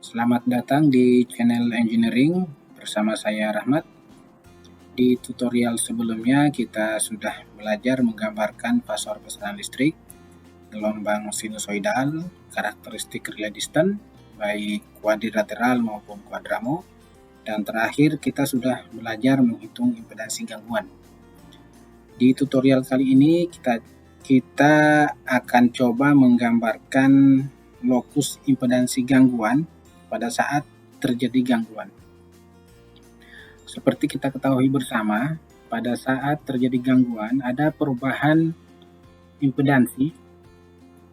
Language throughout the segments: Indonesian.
Selamat datang di channel Engineering bersama saya Rahmat. Di tutorial sebelumnya kita sudah belajar menggambarkan fasor pesanan listrik, gelombang sinusoidal, karakteristik relay distance, baik kuadrilateral maupun kuadramo, dan terakhir kita sudah belajar menghitung impedansi gangguan. Di tutorial kali ini kita akan coba menggambarkan lokus impedansi gangguan pada saat terjadi gangguan. Seperti kita ketahui bersama, pada saat terjadi gangguan ada perubahan impedansi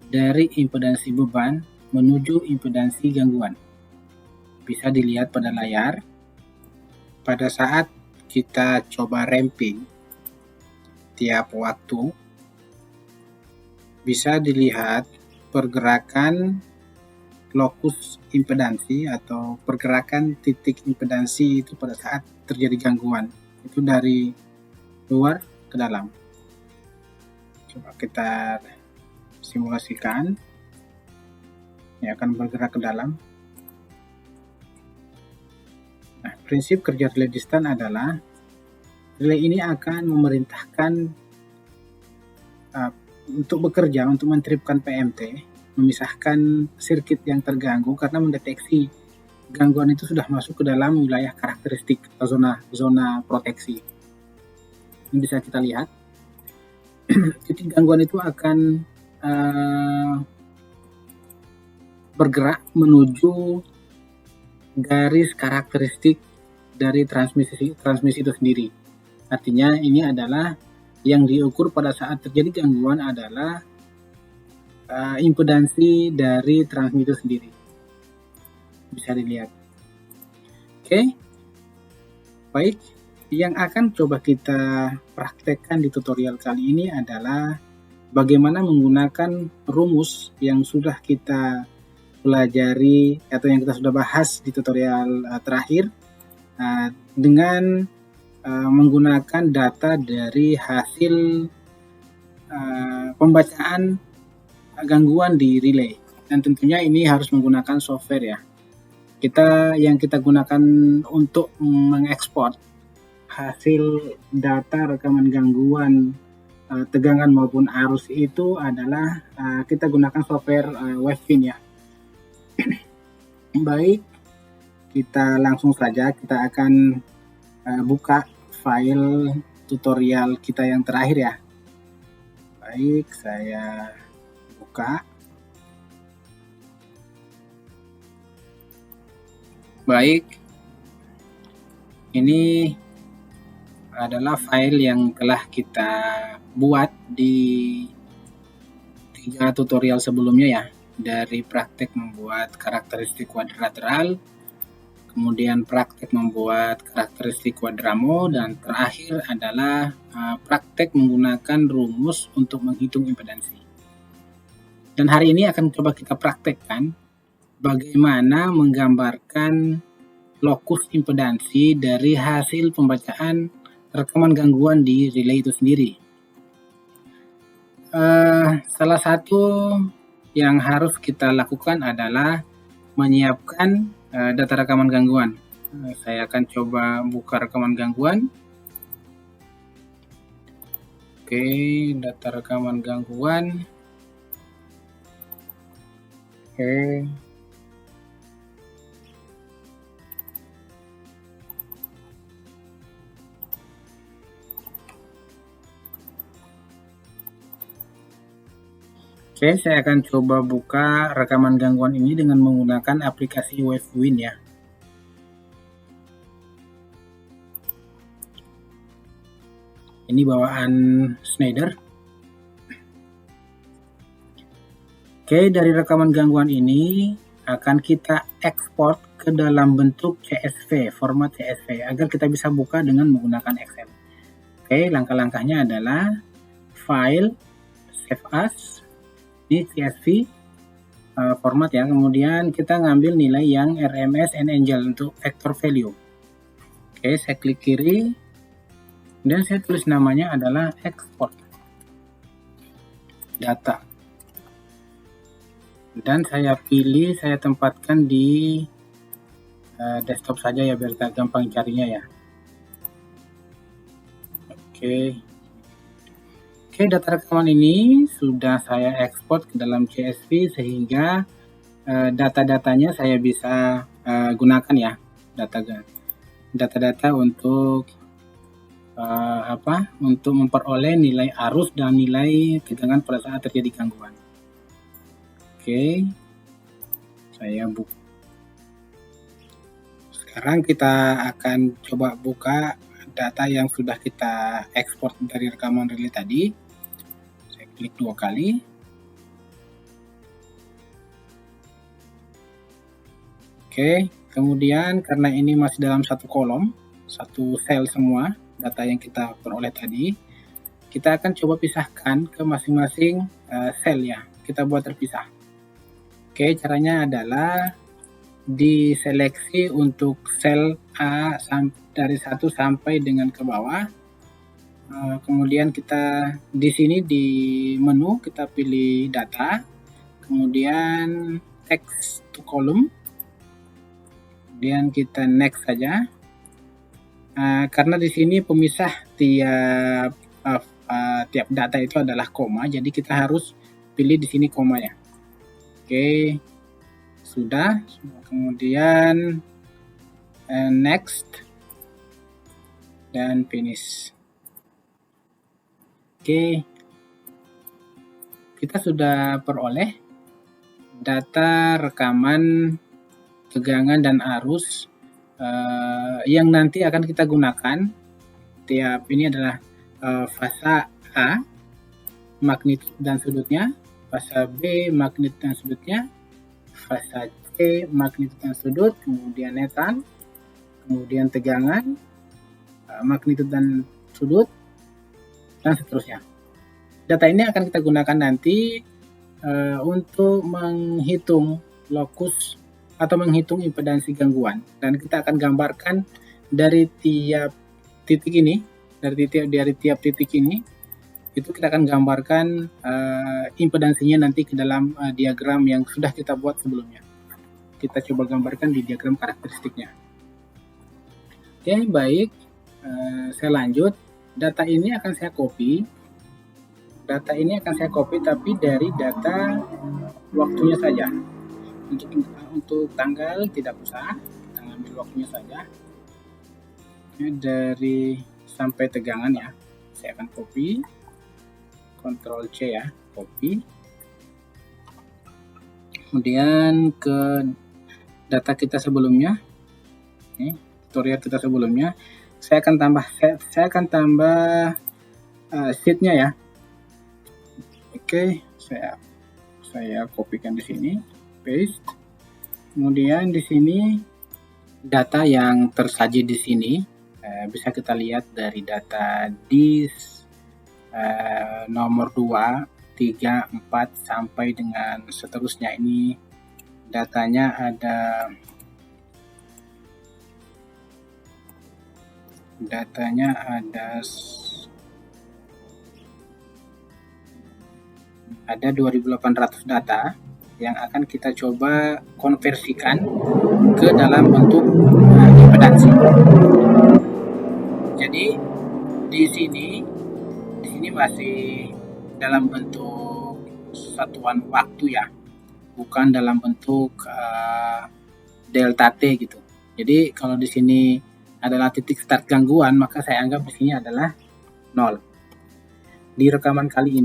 dari impedansi beban menuju impedansi gangguan. Bisa dilihat pada layar. Pada saat kita coba ramping tiap waktu, bisa dilihat pergerakan lokus impedansi atau pergerakan titik impedansi itu pada saat terjadi gangguan. Itu dari luar ke dalam. Coba kita simulasikan. Ini akan bergerak ke dalam. Nah, prinsip kerja relay distance adalah relay ini akan memerintahkan untuk bekerja, untuk mentripkan PMT, memisahkan sirkuit yang terganggu karena mendeteksi gangguan itu sudah masuk ke dalam wilayah karakteristik atau zona proteksi. Ini bisa kita lihat. Titik gangguan itu akan bergerak menuju garis karakteristik dari transmisi itu sendiri. Artinya ini adalah yang diukur pada saat terjadi gangguan adalah impedansi dari transmisi itu sendiri. Bisa dilihat. Oke. Baik, yang akan coba kita praktekkan di tutorial kali ini adalah bagaimana menggunakan rumus yang sudah kita pelajari atau yang kita sudah bahas di tutorial terakhir dengan menggunakan data dari hasil pembacaan gangguan di relay, dan tentunya ini harus menggunakan software ya. Yang kita gunakan untuk mengekspor hasil data rekaman gangguan tegangan maupun arus itu adalah kita gunakan software Wavefin ya. Baik, kita langsung saja, kita akan buka file tutorial kita yang terakhir ya. Baik, saya buka. Baik, ini adalah file yang telah kita buat di 3 tutorial sebelumnya ya. Dari praktek membuat karakteristik kuadrilateral, kemudian praktek membuat karakteristik kuadramo, dan terakhir adalah praktek menggunakan rumus untuk menghitung impedansi. Dan hari ini akan coba kita praktekkan bagaimana menggambarkan lokus impedansi dari hasil pembacaan rekaman gangguan di relay itu sendiri. Salah satu yang harus kita lakukan adalah menyiapkan data rekaman gangguan. Saya akan coba buka rekaman gangguan. Oke, data rekaman gangguan. Oke. Oke, saya akan coba buka rekaman gangguan ini dengan menggunakan aplikasi Wavefin ya. Ini bawaan Schneider. Oke, dari rekaman gangguan ini akan kita ekspor ke dalam bentuk CSV, format CSV, agar kita bisa buka dengan menggunakan Excel. Oke, langkah-langkahnya adalah file, save as, ini CSV format ya, kemudian kita ngambil nilai yang RMS and Angel untuk vector value. Oke, saya klik kiri, dan saya tulis namanya adalah export data. Dan saya pilih, saya tempatkan di desktop saja ya biar gampang carinya ya. Oke. Oke, data rekaman ini sudah saya ekspor ke dalam CSV sehingga data-datanya saya bisa gunakan ya, data-data untuk untuk memperoleh nilai arus dan nilai tegangan pada saat terjadi gangguan. Oke, saya buka. Sekarang kita akan coba buka data yang sudah kita ekspor dari rekaman relay tadi. Saya klik 2 kali. Oke, kemudian karena ini masih dalam satu kolom, satu sel semua data yang kita peroleh tadi, kita akan coba pisahkan ke masing-masing sel ya. Kita buat terpisah. Oke, caranya adalah diseleksi untuk sel A dari 1 sampai dengan ke bawah. Kemudian kita di sini di menu kita pilih data, kemudian text to column, kemudian kita next saja. Karena di sini pemisah tiap data itu adalah koma, jadi kita harus pilih di sini koma ya. Oke, sudah. Kemudian next dan finish. Oke, kita sudah peroleh data rekaman tegangan dan arus yang nanti akan kita gunakan. Tiap ini adalah fasa A, magnitud dan sudutnya, fasa B, magnitud dan sudutnya, fasa C, magnitud dan sudut, kemudian netan, kemudian tegangan, magnitud dan sudut, dan seterusnya. Data ini akan kita gunakan nanti untuk menghitung lokus atau menghitung impedansi gangguan, dan kita akan gambarkan dari tiap titik ini, dari tiap titik ini itu kita akan gambarkan impedansinya nanti ke dalam diagram yang sudah kita buat sebelumnya. Kita coba gambarkan di diagram karakteristiknya. Oke, baik, saya lanjut. Data ini akan saya copy. Tapi dari data waktunya saja. Untuk tanggal tidak usah, kita ambil waktunya saja. Ini dari sampai tegangan ya, saya akan copy, Ctrl C ya, copy. Kemudian ke data kita sebelumnya, ini tutorial kita sebelumnya, saya akan tambah sheetnya ya. Oke, saya kopikan di sini, paste. Kemudian di sini data yang tersaji di sini bisa kita lihat dari data di nomor 2, 3, 4 sampai dengan seterusnya. Ini datanya ada 2.800 data yang akan kita coba konversikan ke dalam bentuk impedansi. Jadi di sini masih dalam bentuk satuan waktu ya, bukan dalam bentuk delta T gitu. Jadi kalau di sini adalah titik start gangguan, maka saya anggap di sini adalah 0. Di rekaman kali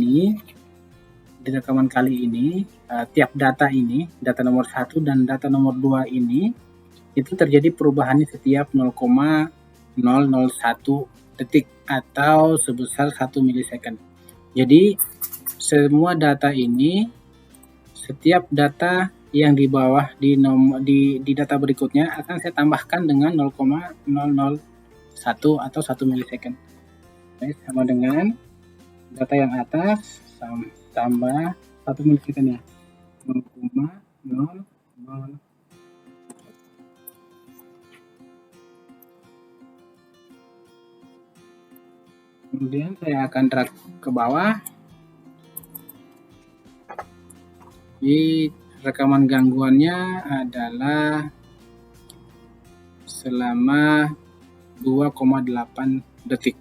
ini tiap data ini, data nomor 1 dan data nomor 2 ini itu terjadi perubahannya setiap 0,001 detik atau sebesar 1 milisecond. Jadi semua data ini, setiap data yang di bawah di data berikutnya akan saya tambahkan dengan 0,001 atau 1 milisecond. Sama dengan data yang atas tambah 1 milisecond ya, 0,00. Kemudian saya akan drag ke bawah. Di rekaman gangguannya adalah selama 2,8 detik.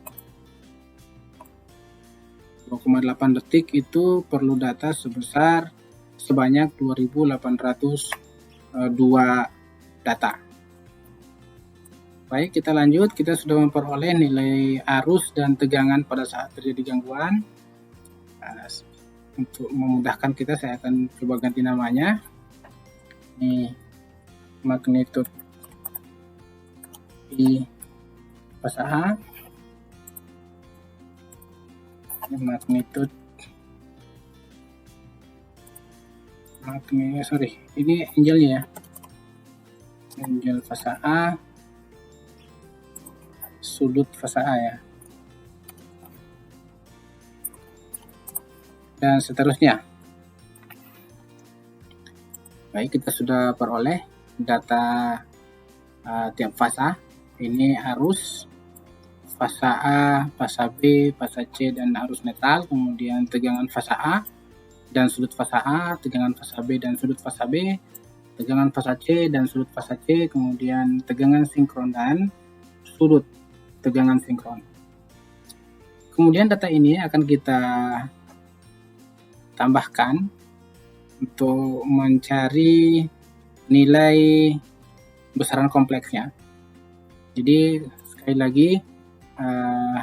2,8 detik itu perlu data sebanyak 2802 data. Baik, kita lanjut. Kita sudah memperoleh nilai arus dan tegangan pada saat terjadi gangguan. Untuk memudahkan kita, saya akan coba ganti namanya. Ini magnitude I fasa A. Ini magnitude ini angelnya ya. Angle fasa A, sudut fasa A ya. Dan seterusnya. Baik, kita sudah peroleh data tiap fasa. Ini arus fasa A, fasa B, fasa C, dan arus netral. Kemudian tegangan fasa A dan sudut fasa A, tegangan fasa B dan sudut fasa B, tegangan fasa C dan sudut fasa C, kemudian tegangan sinkron dan sudut tegangan sinkron. Kemudian data ini akan kita tambahkan untuk mencari nilai besaran kompleksnya. Jadi sekali lagi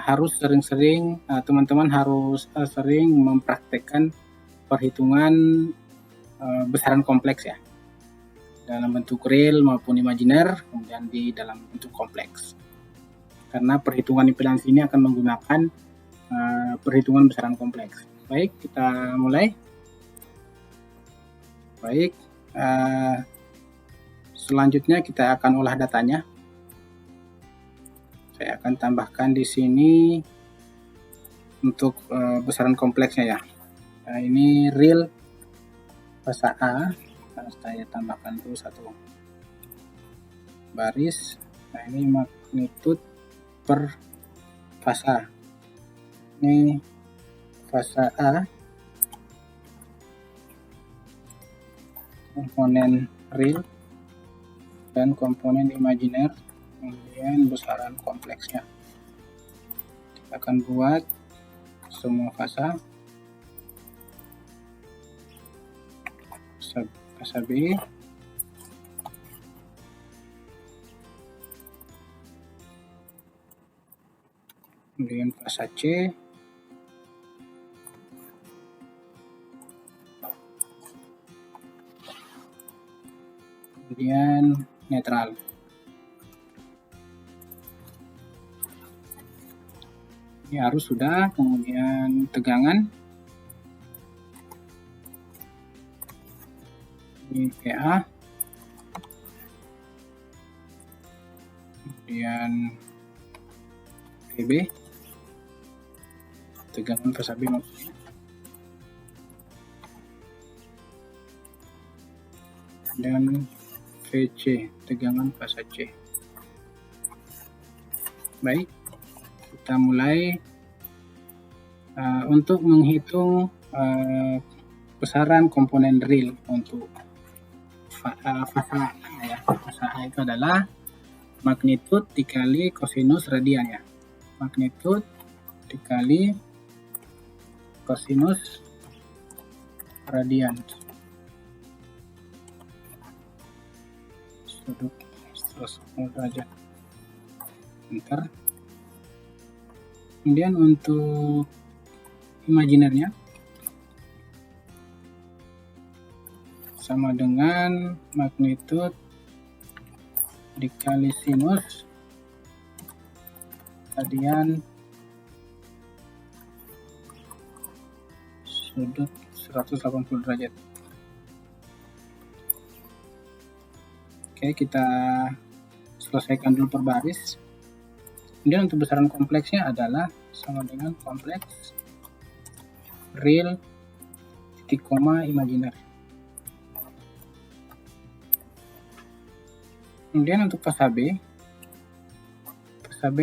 harus sering-sering teman-teman harus sering mempraktekkan perhitungan besaran kompleks ya, dalam bentuk real maupun imajiner, kemudian di dalam bentuk kompleks. Karena perhitungan impedansi ini akan menggunakan perhitungan besaran kompleks. Baik, kita mulai. Baik, selanjutnya kita akan olah datanya. Saya akan tambahkan di sini untuk besaran kompleksnya ya. Nah, ini real fasa A. Nah, saya tambahkan dulu satu baris. Nah, ini magnitude per fasa. Ini fasa A, komponen real dan komponen imajiner, kemudian besaran kompleksnya. Kita akan buat semua fasa. Fasa B, kemudian fasa C, kemudian netral. Ini arus sudah, kemudian tegangan. Ini PA. Kemudian PB. Tegangan fasa B maksudnya. Dan VC, tegangan fasa C. Baik, kita mulai untuk menghitung besaran komponen real untuk fasa A ya. Fasa A itu adalah magnitude dikali kosinus radian ya. Magnitude dikali kosinus radian. Sudut 180 derajat. Bentar. Kemudian untuk imajinernya sama dengan magnitude dikali sinus radian sudut 180 derajat. Oke, kita selesaikan dulu per baris. Kemudian untuk besaran kompleksnya adalah sama dengan kompleks real titik koma imajiner. Kemudian untuk fasa B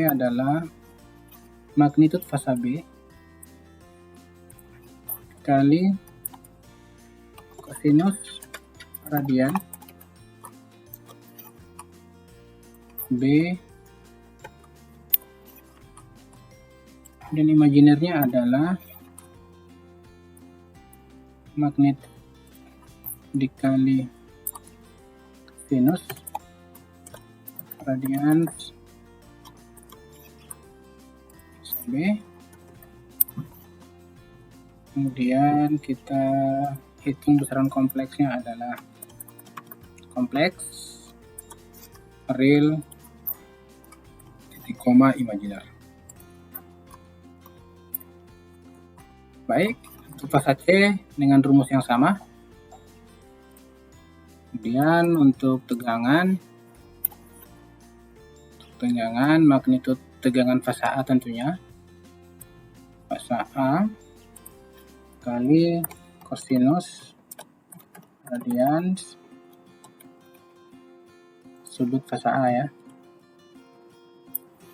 adalah magnitude fasa B kali kosinus radian B, dan imajinernya adalah magnet dikali sinus radians B. Kemudian kita hitung besaran kompleksnya adalah kompleks, real, titik koma, imajiner. Baik, untuk fasa C dengan rumus yang sama. Kemudian untuk tegangan magnitud tegangan fasa A tentunya. Fasa A kali kosinus radians sudut fasa A ya.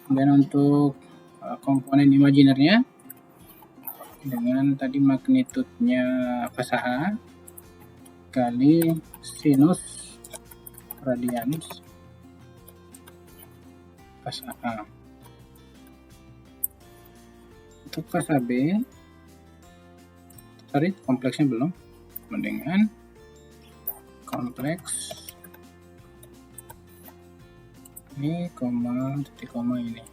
Kemudian untuk komponen imajinernya dengan tadi magnitudnya fasa A kali sinus radians fasa A. Untuk fasa B, kompleksnya belum, dengan kompleks ini koma titik koma ini.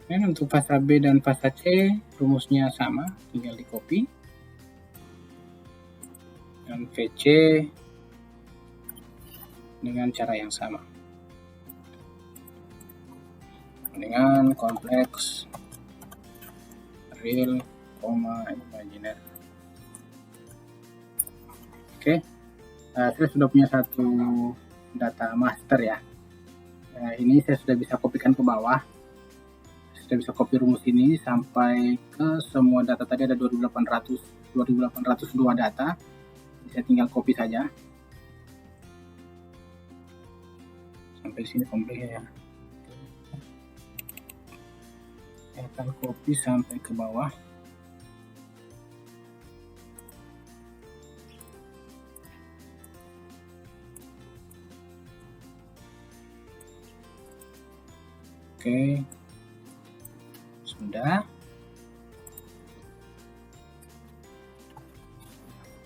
Dan untuk fasa B dan fasa C rumusnya sama, tinggal di copy. Dan VC dengan cara yang sama. Dengan kompleks real, imajiner. Oke, saya sudah punya satu data master ya. Ini saya sudah bisa kopikan ke bawah. Sudah bisa copy rumus ini sampai ke semua data. Tadi ada 2802 data. Saya tinggal copy saja. Sampai sini komplit ya. Saya akan copy sampai ke bawah. Oke, sudah.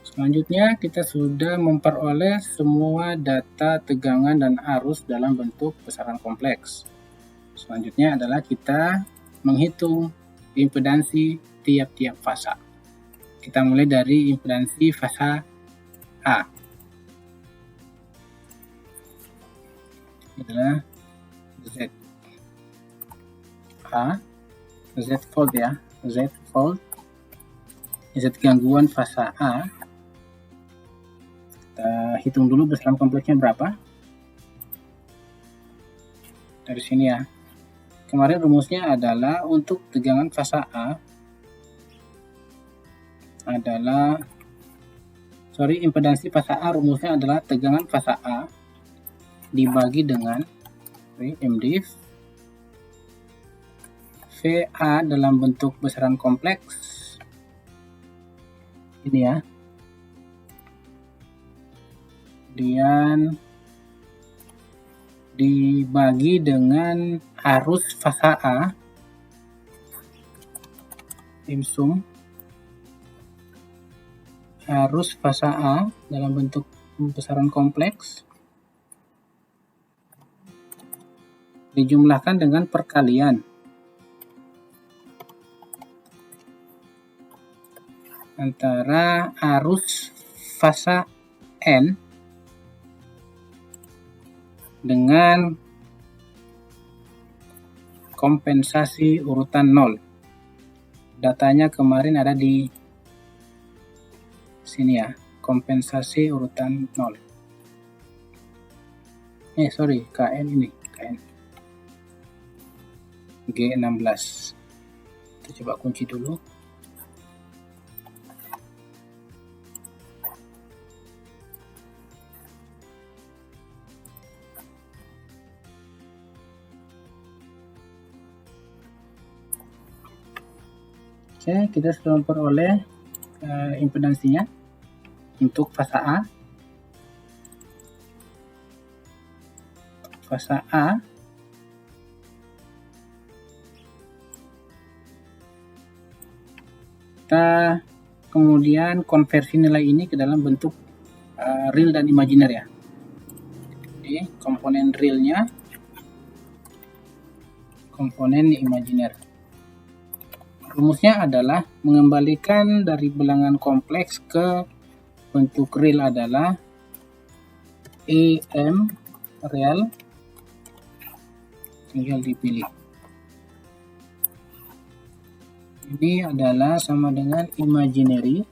Selanjutnya kita sudah memperoleh semua data tegangan dan arus dalam bentuk besaran kompleks. Selanjutnya adalah kita menghitung impedansi tiap-tiap fasa. Kita mulai dari impedansi fasa A. Adalah Z A, Z volt ya, Z volt. Z gangguan fasa A. Kita hitung dulu besaran kompleksnya berapa. Dari sini ya. Kemarin rumusnya adalah untuk tegangan fasa A adalah impedansi fasa A rumusnya adalah tegangan fasa A dibagi dengan MDIV VA dalam bentuk besaran kompleks ini ya. Kemudian dibagi dengan arus fasa A, imsum arus fasa A dalam bentuk besaran kompleks dijumlahkan dengan perkalian antara arus fasa N dengan kompensasi urutan 0. Datanya kemarin ada di sini ya, kompensasi urutan 0. KN ini, KN G16. Kita coba kunci dulu. Oke, kita sudah memperoleh impedansinya untuk fasa A. fase A. Kita kemudian konversi nilai ini ke dalam bentuk real dan imajiner ya. Jadi komponen realnya, komponen imajiner. Rumusnya adalah mengembalikan dari bilangan kompleks ke bentuk real adalah EM real, tinggal dipilih. Ini adalah sama dengan imaginary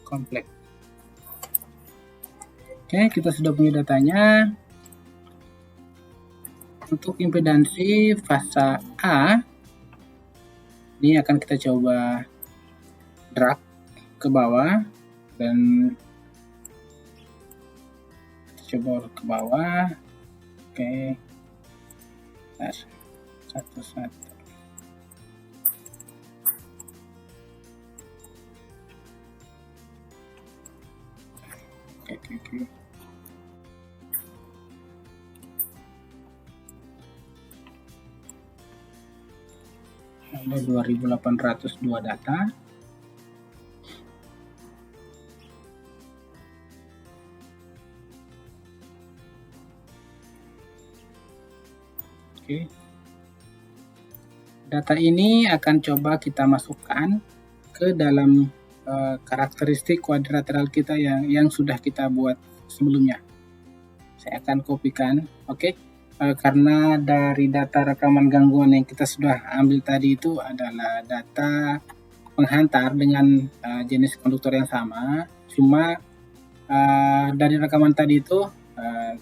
kompleks. Oke, kita sudah punya datanya. Untuk impedansi fase A, ini akan kita coba drag ke bawah dan kita coba ke bawah. Oke, satu-satu. Oke. Ada 2802 data. Oke. Data ini akan coba kita masukkan ke dalam karakteristik kuadrilateral kita yang sudah kita buat sebelumnya. Saya akan kopikan, oke. Karena dari data rekaman gangguan yang kita sudah ambil tadi itu adalah data penghantar dengan jenis konduktor yang sama, cuma dari rekaman tadi itu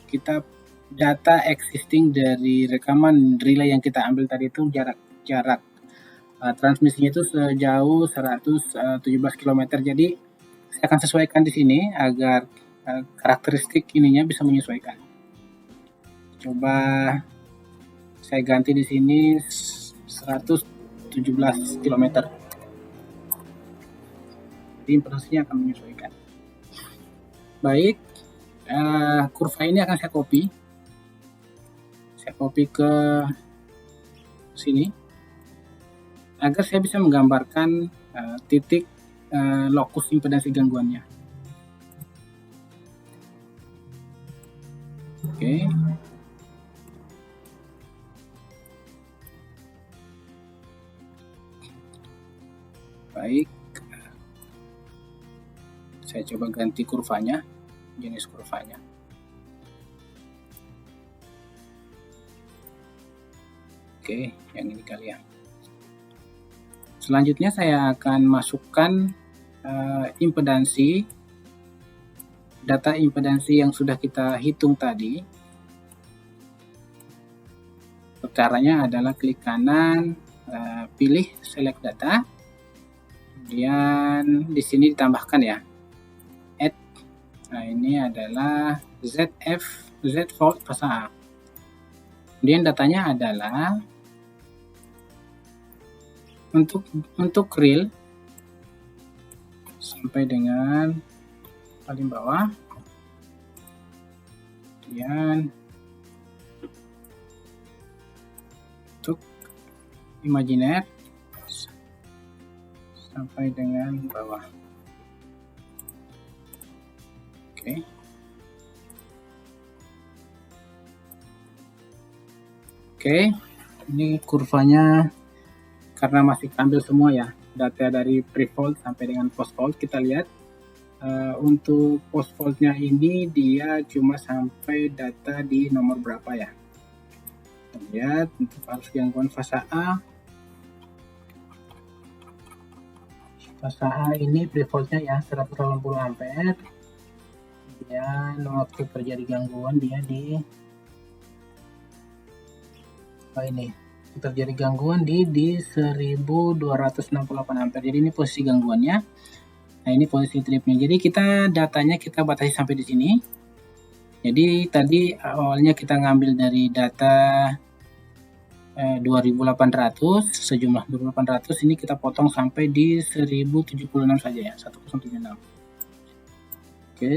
kita data existing dari rekaman relay yang kita ambil tadi itu jarak transmisinya itu sejauh 117 km. Jadi saya akan sesuaikan di sini agar karakteristik ininya bisa menyesuaikan. Coba saya ganti di sini 117 km. Jadi impedansinya akan menyesuaikan. Baik, kurva ini akan saya copy. Saya copy ke sini agar saya bisa menggambarkan titik lokus impedansi gangguannya. Oke. Baik, saya coba ganti kurvanya, jenis kurvanya. Oke, yang ini kali ya. Selanjutnya saya akan masukkan impedansi, data impedansi yang sudah kita hitung tadi. Caranya adalah klik kanan, pilih select data, kemudian di sini ditambahkan ya, add. Nah, ini adalah Z fault fase A. Kemudian datanya adalah untuk real sampai dengan paling bawah, kemudian untuk imajiner sampai dengan bawah. Oke. Oke, ini kurvanya karena masih ambil semua ya, data dari pre-fault sampai dengan post-fault. Kita lihat untuk post-faultnya ini dia cuma sampai data di nomor berapa ya. Kita lihat untuk arus gangguan fase A. Fase A ini pre-faultnya ya 180 ampere. Kemudian waktu terjadi gangguan dia di ini terjadi gangguan di 1268 ampere. Jadi ini posisi gangguannya. Nah, ini posisi tripnya. Jadi kita datanya kita batasi sampai di sini. Jadi tadi awalnya kita ngambil dari data 2800, sejumlah 2800, ini kita potong sampai di 1076 saja ya, 1076. Oke.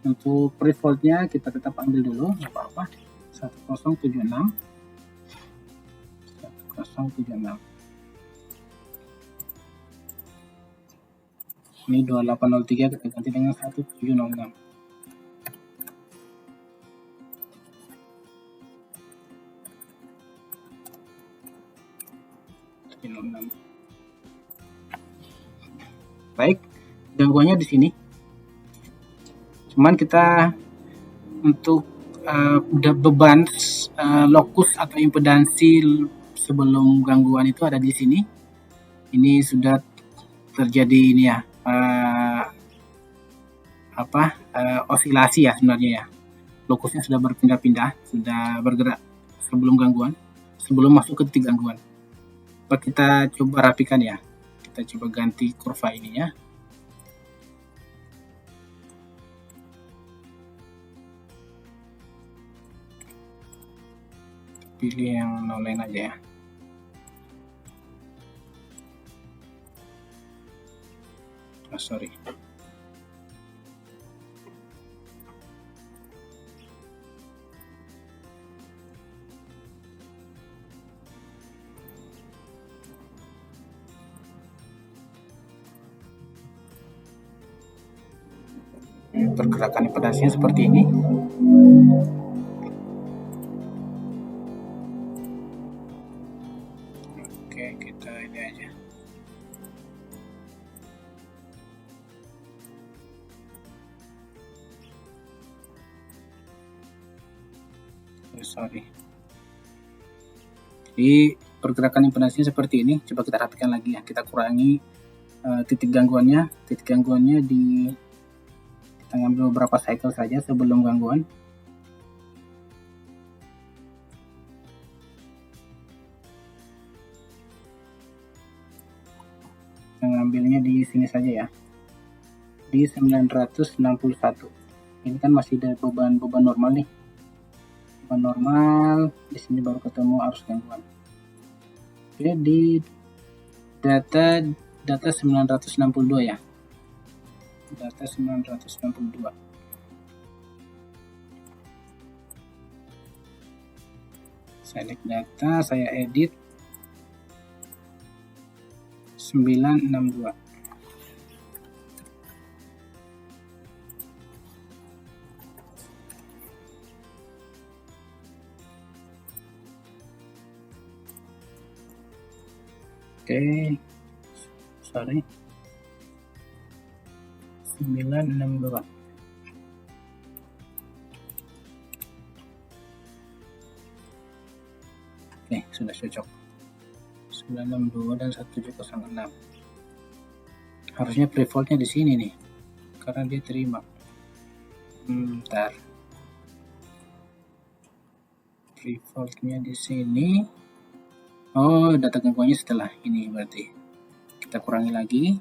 Untuk pre-fault-nya kita tetap ambil dulu, nggak apa-apa. 1076. 1076. Ini 2803 kita ganti dengan 1706. Baik, gangguannya di sini. Cuman kita untuk beban lokus atau impedansi sebelum gangguan itu ada di sini. Ini sudah terjadi ini ya, osilasi ya sebenarnya ya. Lokusnya sudah berpindah-pindah, sudah bergerak sebelum gangguan, sebelum masuk ke titik gangguan. Kita coba rapikan ya. Kita coba ganti kurva ininya. Pilih yang no line aja ya. Sorry. Pergerakan impedansinya seperti ini. Oke, kita ini aja. Sorry. Jadi pergerakan impedansinya seperti ini. Coba kita rapikan lagi ya. Kita kurangi titik gangguannya. Titik gangguannya kita ngambil beberapa cycle saja sebelum gangguan. Kita ngambilnya di sini saja ya. Di 961. Ini kan masih ada beban normal nih. Beban normal, di sini baru ketemu arus gangguan. Oke, di data 962 ya. Data 962. Select data, saya edit 962. Oke, sorry, 962. Oke, sudah cocok. 962 dan 1706. Harusnya pre-fault-nya di sini nih, karena dia terima. Bentar. Pre-fault-nya di sini. Oh, data gangguannya setelah ini berarti. Kita kurangi lagi.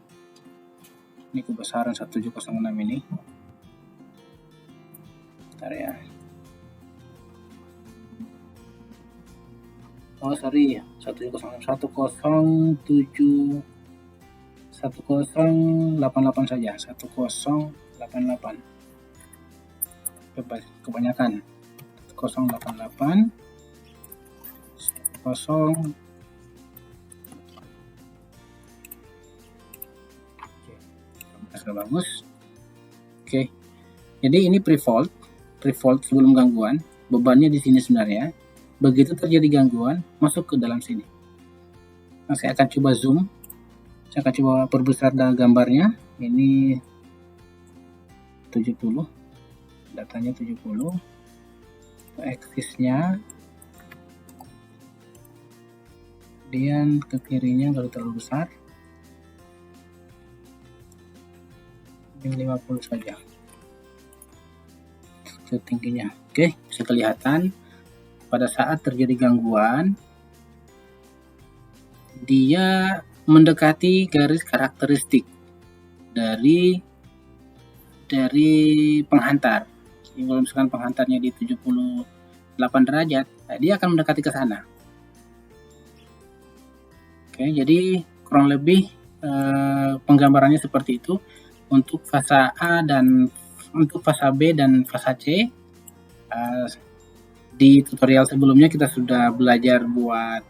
Ini kebesaran 1706 ini. Bentar ya. Oh, sorry. 1088 saja. 1088. Kebanyakan. 1088. 10. Sudah bagus. Oke. Jadi ini pre-fault sebelum gangguan. Bebannya di sini sebenarnya. Begitu terjadi gangguan, masuk ke dalam sini. Nah, saya akan coba zoom. Saya akan coba perbesar gambarnya. Ini 70. Datanya 70. Aksisnya. Kemudian ke kirinya kalau terlalu besar. Ini 50 saja. Tingginya. Oke, bisa kelihatan pada saat terjadi gangguan dia mendekati garis karakteristik dari penghantar. Jadi kalau misalkan penghantarnya di 78 derajat, nah dia akan mendekati ke sana. Oke, jadi kurang lebih penggambarannya seperti itu untuk fase A dan untuk fasa B dan fasa C, di tutorial sebelumnya kita sudah belajar buat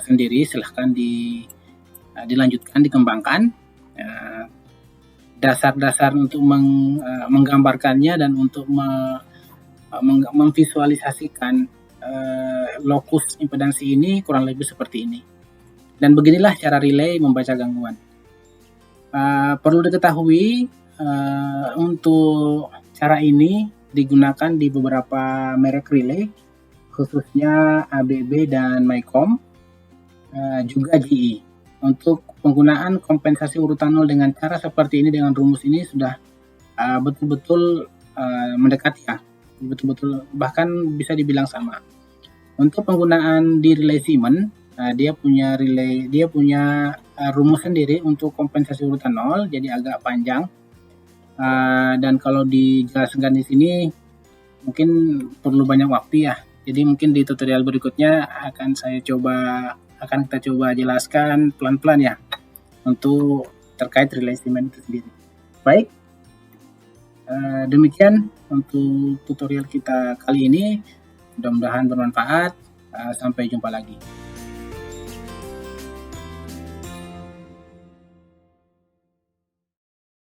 sendiri, silahkan dilanjutkan, dikembangkan. Dasar-dasar untuk menggambarkannya dan untuk memvisualisasikan lokus impedansi ini kurang lebih seperti ini. Dan beginilah cara relay membaca gangguan. Perlu diketahui untuk cara ini digunakan di beberapa merek relay, khususnya ABB dan Mycom, juga GE. Untuk penggunaan kompensasi urutan 0 dengan cara seperti ini, dengan rumus ini sudah betul-betul mendekati ya, betul-betul bahkan bisa dibilang sama. Untuk penggunaan di relay Siemens, dia punya rumus sendiri untuk kompensasi urutan 0, jadi agak panjang. Dan kalau dijelaskan di sini mungkin perlu banyak waktu ya. Jadi mungkin di tutorial berikutnya akan kita coba jelaskan pelan-pelan ya untuk terkait relay Siemens itu sendiri. Baik, demikian untuk tutorial kita kali ini. Mudah-mudahan bermanfaat. Sampai jumpa lagi.